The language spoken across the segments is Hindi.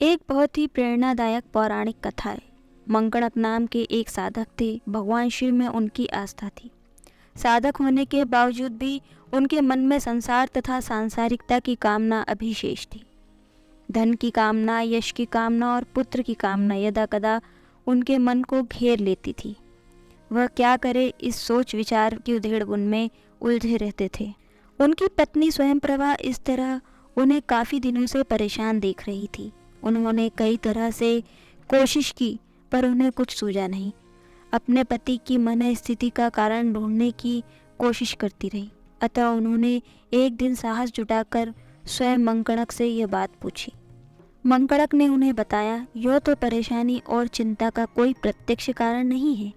एक बहुत ही प्रेरणादायक पौराणिक कथा है। मंकणक नाम के एक साधक थे। भगवान शिव में उनकी आस्था थी। साधक होने के बावजूद भी उनके मन में संसार तथा सांसारिकता की कामना अभी शेष थी। धन की कामना, यश की कामना और पुत्र की कामना यदा कदा उनके मन को घेर लेती थी। वह क्या करे, इस सोच विचार की उधेड़-बुन में उलझे रहते थे। उनकी पत्नी स्वयंप्रभा इस तरह उन्हें काफ़ी दिनों से परेशान देख रही थी। उन्होंने कई तरह से कोशिश की पर उन्हें कुछ सूझा नहीं। अपने पति की मन स्थिति का कारण ढूंढने की कोशिश करती रही। अतः उन्होंने एक दिन साहस जुटाकर स्वयं मंकणक से यह बात पूछी। मंकणक ने उन्हें बताया, यह तो परेशानी और चिंता का कोई प्रत्यक्ष कारण नहीं है,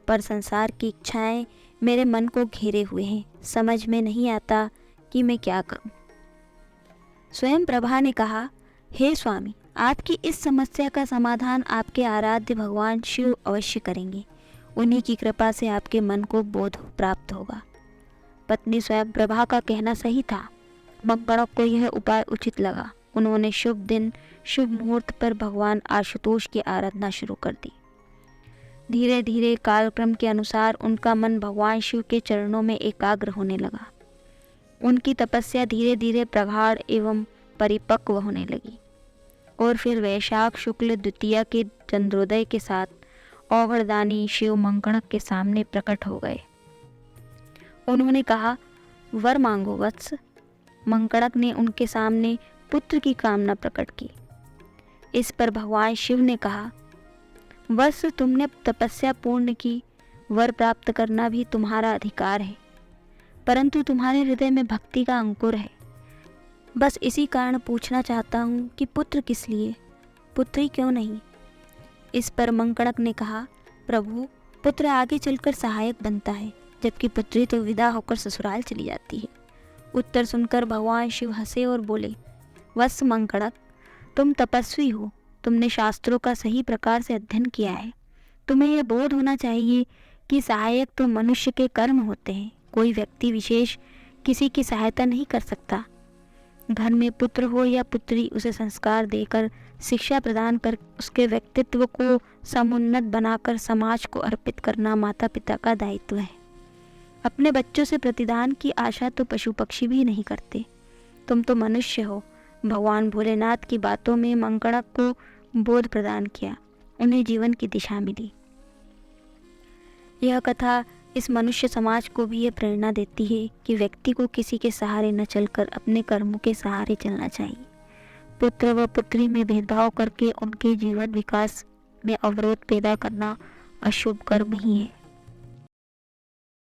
पर संसार की इच्छाएं मेरे मन को घेरे हुए हैं। समझ में नहीं आता कि मैं क्या करूं। स्वयं प्रभा ने कहा, हे स्वामी, आपकी इस समस्या का समाधान आपके आराध्य भगवान शिव अवश्य करेंगे। उन्हीं की कृपा से आपके मन को बोध प्राप्त होगा। पत्नी स्वयं प्रभा का कहना सही था। मंकणक को यह उपाय उचित लगा। उन्होंने शुभ दिन शुभ मुहूर्त पर भगवान आशुतोष की आराधना शुरू कर दी। धीरे धीरे कालक्रम के अनुसार उनका मन भगवान शिव के चरणों में एकाग्र होने लगा। उनकी तपस्या धीरे धीरे प्रगाढ़ एवं परिपक्व होने लगी और फिर वैशाख शुक्ल द्वितीया के चंद्रोदय के साथ औघड़दानी शिव मंकणक के सामने प्रकट हो गए। उन्होंने कहा, वर मांगो वत्स। मंकणक ने उनके सामने पुत्र की कामना प्रकट की। इस पर भगवान शिव ने कहा, वत्स, तुमने तपस्या पूर्ण की, वर प्राप्त करना भी तुम्हारा अधिकार है, परंतु तुम्हारे हृदय में भक्ति का अंकुर है। बस इसी कारण पूछना चाहता हूँ कि पुत्र किस लिए, पुत्री क्यों नहीं। इस पर मंकणक ने कहा, प्रभु, पुत्र आगे चलकर सहायक बनता है, जबकि पुत्री तो विदा होकर ससुराल चली जाती है। उत्तर सुनकर भगवान शिव हंसे और बोले, वत्स मंकणक, तुम तपस्वी हो, तुमने शास्त्रों का सही प्रकार से अध्ययन किया है। तुम्हें यह बोध होना चाहिए कि सहायक तो मनुष्य के कर्म होते हैं। कोई व्यक्ति विशेष किसी की सहायता नहीं कर सकता। घर में पुत्र हो या पुत्री, उसे संस्कार देकर, शिक्षा प्रदान कर उसके व्यक्तित्व को समुन्नत बनाकर समाज को अर्पित करना माता पिता का दायित्व है। अपने बच्चों से प्रतिदान की आशा तो पशु पक्षी भी नहीं करते। तुम तो मनुष्य हो। भगवान भोलेनाथ की बातों में मंकणक को बोध प्रदान किया। उन्हें जीवन की दिशा मिली। यह कथा इस मनुष्य समाज को भी ये प्रेरणा देती है कि व्यक्ति को किसी के सहारे न चलकर अपने कर्मों के सहारे चलना चाहिए। पुत्र व पुत्री में भेदभाव करके उनके जीवन विकास में अवरोध पैदा करना अशुभ कर्म ही है।